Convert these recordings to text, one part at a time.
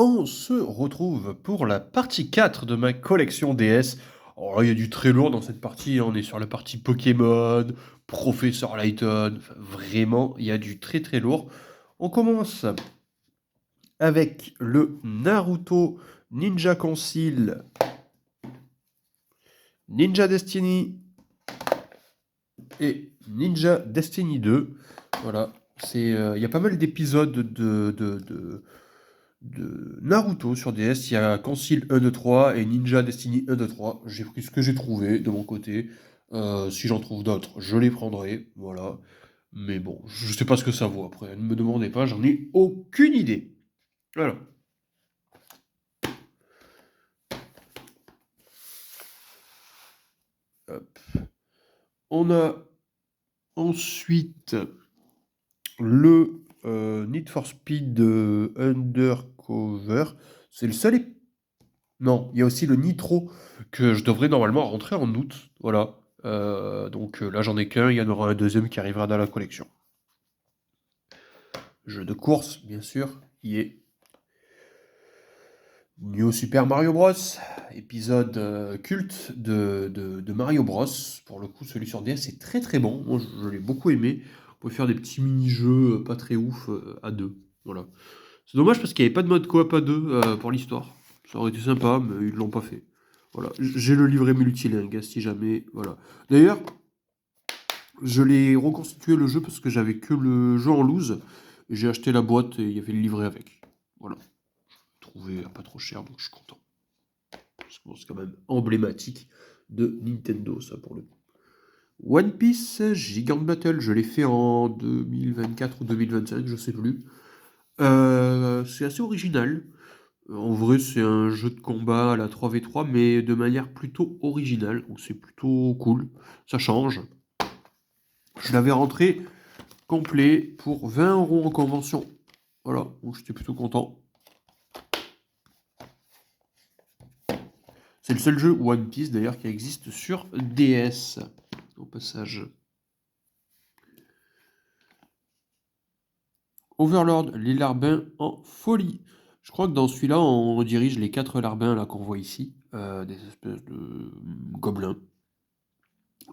On se retrouve pour la partie 4 de ma collection DS. Alors là, il y a du très lourd dans cette partie, hein. On est sur la partie Pokémon, Professeur Layton. Enfin, vraiment, il y a du très très lourd. On commence avec le Naruto Ninja Council, Ninja Destiny et Ninja Destiny 2. Voilà, il y a pas mal d'épisodes de Naruto sur DS. Il y a Concile 1, 2, 3 et Ninja Destiny 1, 2, 3. J'ai pris ce que j'ai trouvé de mon côté. Si j'en trouve d'autres, je les prendrai. Voilà. Mais bon, je sais pas ce que ça vaut après. Ne me demandez pas, j'en ai aucune idée. Voilà. Hop. On a ensuite le Need for Speed Undercover. C'est le seul. Non, il y a aussi le Nitro que je devrais normalement rentrer en août. Voilà. Donc là, j'en ai qu'un. Il y en aura un deuxième qui arrivera dans la collection. Jeu de course, bien sûr, qui est New Super Mario Bros. Épisode culte de Mario Bros. Pour le coup, celui sur DS est très très bon. Moi, je l'ai beaucoup aimé. On peut faire des petits mini-jeux pas très ouf à deux. Voilà. C'est dommage parce qu'il n'y avait pas de mode coop à deux pour l'histoire. Ça aurait été sympa, mais ils l'ont pas fait. Voilà. J'ai le livret multilingue, si jamais. Voilà. D'ailleurs, je l'ai reconstitué le jeu parce que j'avais que le jeu en loose. J'ai acheté la boîte et il y avait le livret avec. Voilà. Trouvé à pas trop cher, donc je suis content. Parce que bon, c'est quand même emblématique de Nintendo, ça pour le coup. One Piece Gigant Battle, je l'ai fait en 2024 ou 2025, je sais plus. C'est assez original. En vrai, c'est un jeu de combat à la 3v3, mais de manière plutôt originale. Donc c'est plutôt cool. Ça change. Je l'avais rentré complet pour 20 € en convention. Voilà, donc j'étais plutôt content. C'est le seul jeu One Piece d'ailleurs qui existe sur DS. Au passage. Overlord, les larbins en folie. Je crois que dans celui-là, on redirige les 4 larbins là qu'on voit ici, des espèces de gobelins.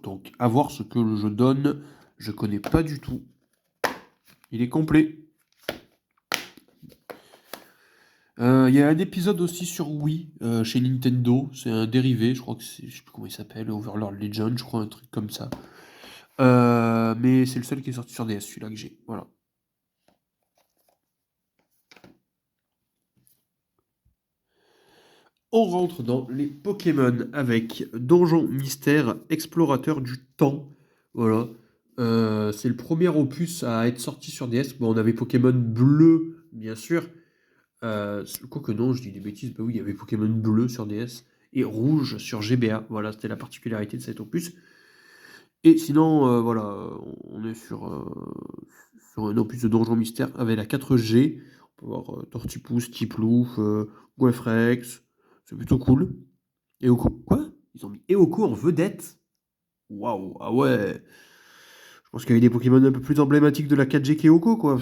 Donc, à voir ce que le jeu donne. Je connais pas du tout. Il est complet. Il y a un épisode aussi sur Wii, chez Nintendo. C'est un dérivé, je crois que c'est, je sais plus comment il s'appelle, Overlord Legend, je crois, un truc comme ça. Mais c'est le seul qui est sorti sur DS, celui-là que j'ai. Voilà. On rentre dans les Pokémon avec Donjon Mystère, Explorateur du Temps. Voilà. C'est le premier opus à être sorti sur DS. Bon, on avait Pokémon Bleu, bien sûr. Quoique non, je dis des bêtises. Bah oui, il y avait Pokémon Bleu sur DS et Rouge sur GBA. Voilà, c'était la particularité de cet opus. Et sinon, voilà, on est sur un opus de Donjon Mystère avec la 4G. On peut voir Tortipousse, Tiplouf, Goefrex. C'est plutôt cool. Eoko. Quoi? Ils ont mis Eoko en vedette? Waouh, ah ouais. Je pense qu'il y avait des Pokémon un peu plus emblématiques de la 4G qu'Eoko, quoi.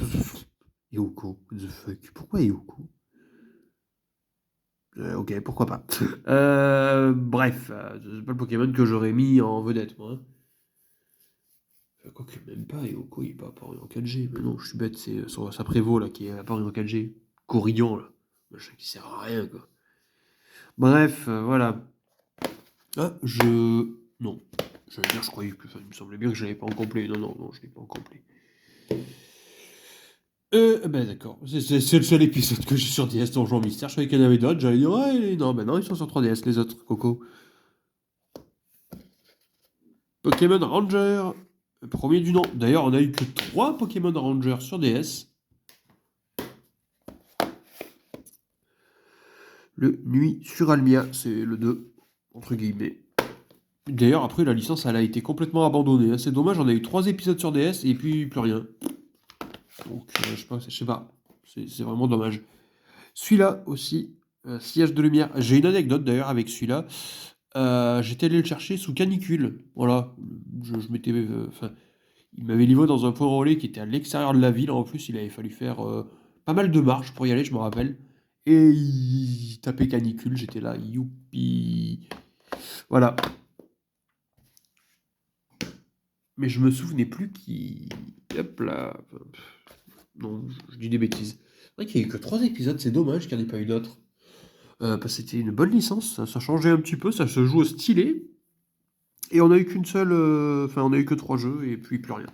Eoko, what the fuck? Pourquoi Eoko? Ok, pourquoi pas. Bref, c'est pas le Pokémon que j'aurais mis en vedette, moi, hein. Quoique même pas, Eoko il est pas apparu en 4G. Mais non, je suis bête, c'est sa prévôt là qui est apparu en 4G. Corillon là. Machin qui sert à rien, quoi. Bref, voilà. Ah, non. J'allais dire, je croyais que. Enfin, il me semblait bien que je l'avais pas en complet. Non, non, non, je l'ai pas en complet. Ben d'accord. C'est le seul épisode que j'ai sur DS Donjon Mystère. Je savais qu'il y en avait d'autres. J'allais dire, ouais, non, ben non, ils sont sur 3DS, les autres, Coco. Pokémon Ranger. Premier du nom. D'ailleurs, on a eu que 3 Pokémon Ranger sur DS. Le Nuit sur Almia, c'est le 2, entre guillemets. D'ailleurs, après, la licence, elle a été complètement abandonnée. C'est dommage, on a eu 3 épisodes sur DS et puis plus rien. Donc, je sais pas. C'est vraiment dommage. Celui-là aussi, Sillage de lumière. J'ai une anecdote d'ailleurs avec celui-là. J'étais allé le chercher sous canicule. Voilà. Je m'étais. Enfin, il m'avait livré dans un point relais qui était à l'extérieur de la ville. En plus, il avait fallu faire pas mal de marches pour y aller, je me rappelle. et il tapait canicule, j'étais là, youpi. Voilà. Mais je me souvenais plus qui. Hop là. Non, je dis des bêtises. C'est vrai qu'il n'y a eu que 3 épisodes, c'est dommage qu'il n'y en ait pas eu d'autres. Parce que c'était une bonne licence, ça changeait un petit peu, ça se joue au stylet. Et on a eu qu'une seule. Enfin, on a eu que 3 jeux et puis plus rien.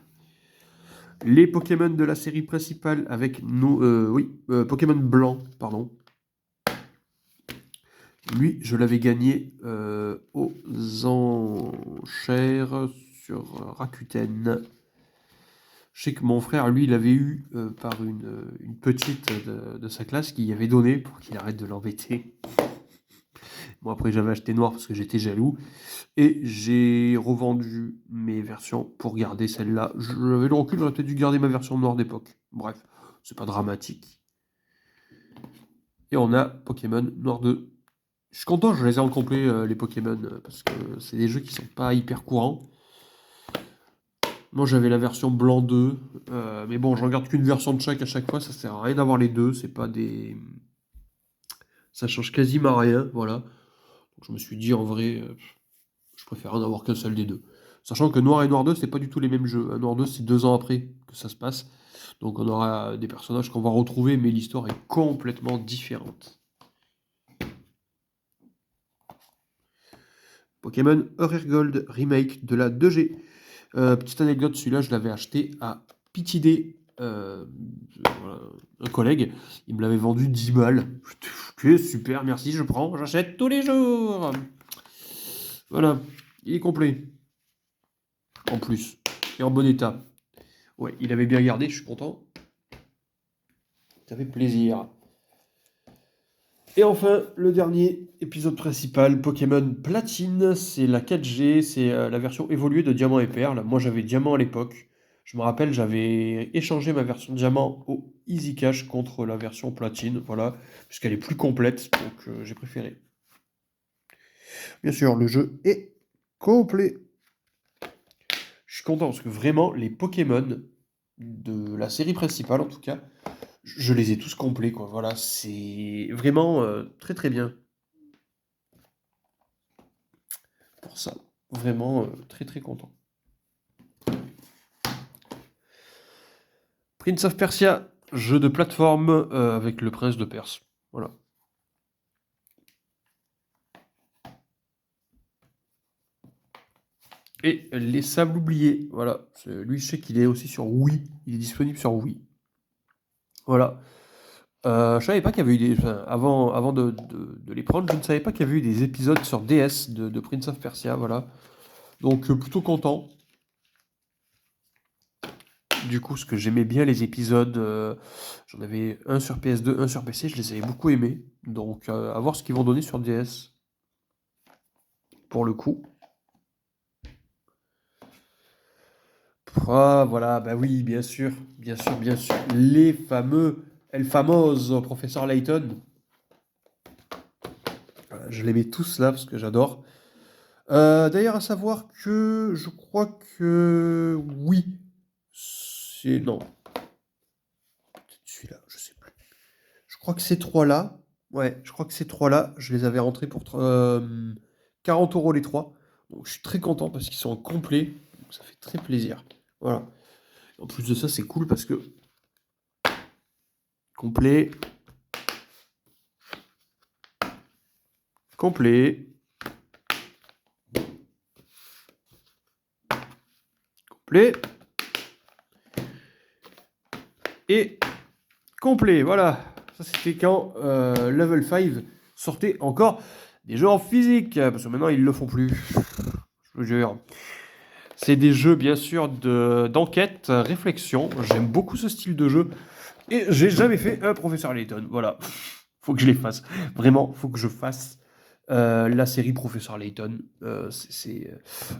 Les Pokémon de la série principale avec nos. Oui, Pokémon blanc, pardon. Lui, je l'avais gagné aux enchères sur Rakuten. Je sais que mon frère, lui, il l'avait eu par une petite de sa classe qui y avait donné pour qu'il arrête de l'embêter. Bon, après, j'avais acheté noir parce que j'étais jaloux. Et j'ai revendu mes versions pour garder celle-là. J'avais le recul, j'aurais peut-être dû garder ma version noire d'époque. Bref, c'est pas dramatique. Et on a Pokémon Noir 2. Je suis content, je les ai en complet, les Pokémon, parce que c'est des jeux qui sont pas hyper courants. Moi, j'avais la version blanc 2, mais bon, je regarde qu'une version de chaque à chaque fois, ça sert à rien d'avoir les deux, c'est pas des... Ça change quasiment rien, voilà. Donc je me suis dit, en vrai, je préfère en avoir qu'un seul des deux. Sachant que Noir et Noir 2, c'est pas du tout les mêmes jeux. Noir 2, c'est 2 ans après que ça se passe. Donc on aura des personnages qu'on va retrouver, mais l'histoire est complètement différente. Pokémon Heart Gold Remake de la 2G. Petite anecdote, celui-là, je l'avais acheté à Pitidé, voilà, un collègue. Il me l'avait vendu 10 balles. Ok, super, merci, je prends, j'achète tous les jours. Voilà, il est complet. En plus, et en bon état. Ouais, il avait bien gardé, je suis content. Ça fait plaisir. Et enfin, le dernier épisode principal, Pokémon Platine, c'est la 4G, c'est la version évoluée de Diamant et Perle. Moi j'avais Diamant à l'époque. Je me rappelle, j'avais échangé ma version Diamant au Easy Cash contre la version Platine, voilà, puisqu'elle est plus complète, donc j'ai préféré. Bien sûr, le jeu est complet. Je suis content parce que vraiment, les Pokémon de la série principale, en tout cas, je les ai tous complets, quoi. Voilà, c'est vraiment très très bien pour ça. Vraiment très très content. Prince of Persia, jeu de plateforme avec le prince de Perse. Voilà. Et Les Sables Oubliés. Voilà. Lui, je sais qu'il est aussi sur Wii. Il est disponible sur Wii. Voilà. Je savais pas qu'il y avait eu des. Enfin, avant de les prendre, je ne savais pas qu'il y avait eu des épisodes sur DS de Prince of Persia. Voilà. Donc, plutôt content. Du coup, parce que j'aimais bien les épisodes. J'en avais un sur PS2, un sur PC. Je les avais beaucoup aimés. Donc, à voir ce qu'ils vont donner sur DS. Pour le coup. Ah, voilà, bah oui, bien sûr, bien sûr, bien sûr. Les fameux El Famoso, professeur Layton. Je les mets tous là parce que j'adore. D'ailleurs, à savoir que je crois que oui, c'est non, peut-être celui-là, je sais plus. Je crois que ces trois-là, ouais, je crois que ces trois-là, je les avais rentrés pour 40 € les trois. Donc je suis très content parce qu'ils sont complets, donc ça fait très plaisir. Voilà. En plus de ça, c'est cool parce que complet, complet, complet et complet. Voilà. Ça, c'était quand Level 5 sortait encore des jeux en physique. Parce que maintenant, ils le font plus. Je vous jure. C'est des jeux, bien sûr, d'enquête, réflexion. J'aime beaucoup ce style de jeu. Et j'ai jamais fait un Professeur Layton. Voilà. Faut que je les fasse. Vraiment, faut que je fasse la série Professeur Layton.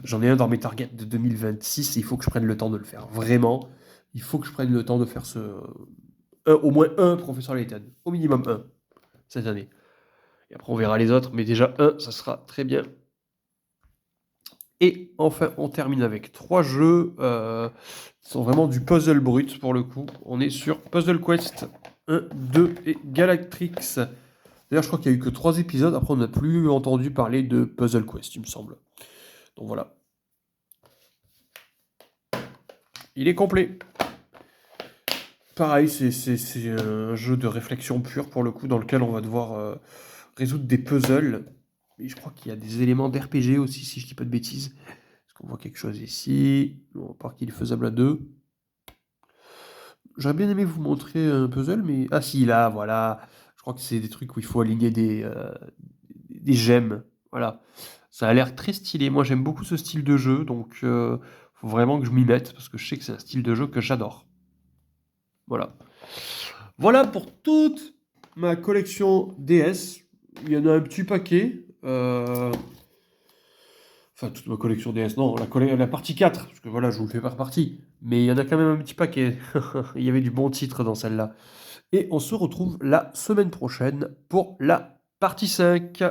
J'en ai un dans mes targets de 2026 et il faut que je prenne le temps de le faire. Vraiment, il faut que je prenne le temps de faire au moins un Professeur Layton. Au minimum un cette année. Et après, on verra les autres. Mais déjà, un, ça sera très bien. Et enfin, on termine avec 3 jeux qui sont vraiment du puzzle brut pour le coup. On est sur Puzzle Quest 1, 2 et Galactrix D'ailleurs, je crois qu'il y a eu que 3 épisodes, après on n'a plus entendu parler de Puzzle Quest, il me semble. Donc voilà. Il est complet. Pareil, c'est un jeu de réflexion pure pour le coup, dans lequel on va devoir résoudre des puzzles. Et je crois qu'il y a des éléments d'RPG aussi, si je dis pas de bêtises. Est-ce qu'on voit quelque chose ici? On part qu'il est faisable à deux. J'aurais bien aimé vous montrer un puzzle, mais... Ah si, là, voilà. Je crois que c'est des trucs où il faut aligner des gemmes. Voilà. Ça a l'air très stylé. Moi, j'aime beaucoup ce style de jeu, donc faut vraiment que je m'y mette, parce que je sais que c'est un style de jeu que j'adore. Voilà. Voilà pour toute ma collection DS. Il y en a un petit paquet. Enfin, toute ma collection DS, non, la partie 4, parce que voilà, je vous le fais par partie. Mais il y en a quand même un petit paquet. Il y avait du bon titre dans celle-là. Et on se retrouve la semaine prochaine pour la partie 5.